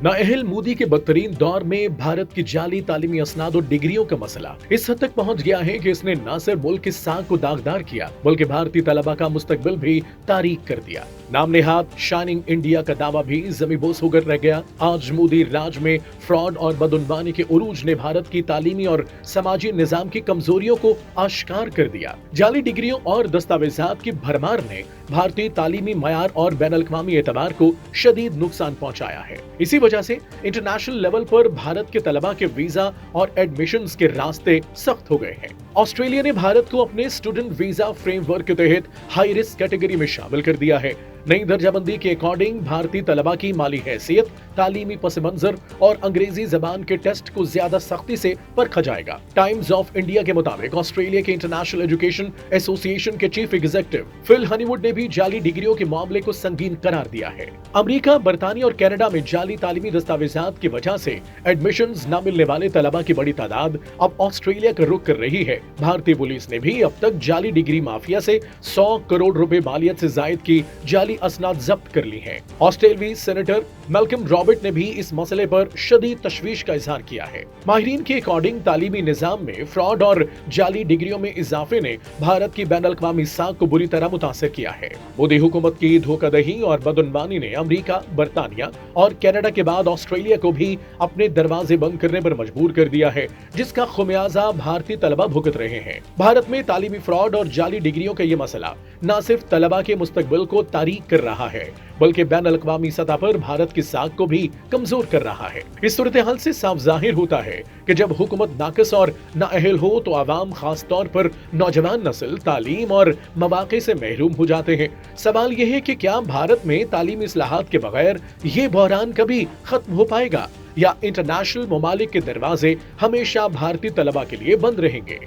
नाअहल मोदी के बदतरीन दौर में भारत की जाली तालीमी असनाद और डिग्रियों का मसला इस हद तक पहुंच गया है कि इसने न सिर्फ मुल्क की साख को दागदार किया बल्कि भारतीय तलबा का मुस्तकबिल भी तारीक कर दिया। नाम नेहाद शाइनिंग इंडिया का दावा भी जमीबोस होकर रह गया। आज मोदी राज में फ्रॉड और बदउनवानी के उरूज ने भारत की तालीमी और समाजी निजाम की कमजोरियों को आश्कार कर दिया। जाली डिग्रियों और दस्तावेजात की भरमार ने भारतीय तालीमी मयार और बैनुल-अक़वामी एतबार को शदीद नुकसान पहुंचाया है। इसी वजह से इंटरनेशनल लेवल पर भारत के तलबा के वीजा और एडमिशंस के रास्ते सख्त हो गए हैं। ऑस्ट्रेलिया ने भारत को अपने स्टूडेंट वीजा फ्रेमवर्क के तहत हाई रिस्क कैटेगरी में शामिल कर दिया है। नई दर्जाबंदी के अकॉर्डिंग भारतीय तलबा की माली हैसियत, तालीमी पस मंजर और अंग्रेजी जबान के टेस्ट को ज्यादा सख्ती से परखा जाएगा। टाइम्स ऑफ इंडिया के मुताबिक ऑस्ट्रेलिया के इंटरनेशनल एजुकेशन एसोसिएशन के चीफ एग्जीक्यूटिव फिल हनीवुड ने भी जाली डिग्रियों के मामले को संगीन करार दिया है। अमेरिका, बरतानिया और कनाडा में जाली तालीमी दस्तावेजात की वजह से एडमिशंस न मिलने वाले तलबा की बड़ी तादाद अब ऑस्ट्रेलिया का रुख कर रही है। भारतीय पुलिस ने भी अब तक जाली डिग्री माफिया से 100 करोड़ रुपए मालियत से जायद की जाली असनाद जब्त कर ली हैं। ऑस्ट्रेलवी सेनेटर मैल्कम रॉबर्ट ने भी इस मसले पर शदीद तशवीश का इजहार किया है। माहिरीन के अकॉर्डिंग तालीमी निजाम में फ्रॉड और जाली डिग्रियों में इजाफे ने भारत की बैनुल-अक़वामी साख को बुरी तरह मुतासिर किया है। मोदी हुकूमत की धोखाधड़ी और बदउनवानी ने अमेरिका, बरतानिया और कनाडा के बाद ऑस्ट्रेलिया को भी अपने दरवाजे बंद करने पर मजबूर कर दिया है, जिसका खुमियाजा भारतीय तलबा भुगत रहे हैं। भारत में तालीमी फ्रॉड और जाली डिग्रियों का ये मसला न सिर्फ तलबा के मुस्तकबिल को तारीक कर रहा है बल्कि बैनुल-अक़वामी सतह पर भारत की साख को भी कमजोर कर रहा है। इस सूरत हाल से साफ जाहिर होता है कि जब हुकूमत नाकिस और नाअहल हो तो आवाम, खास तौर पर नौजवान नस्ल, तालीम और मौक़े से महरूम हो जाते हैं। सवाल यह है कि क्या भारत में तालीमी इस्लाहात के बगैर ये बहरान कभी खत्म हो पाएगा या इंटरनेशनल ममालिक के दरवाजे हमेशा भारतीय तलबा के लिए बंद रहेंगे।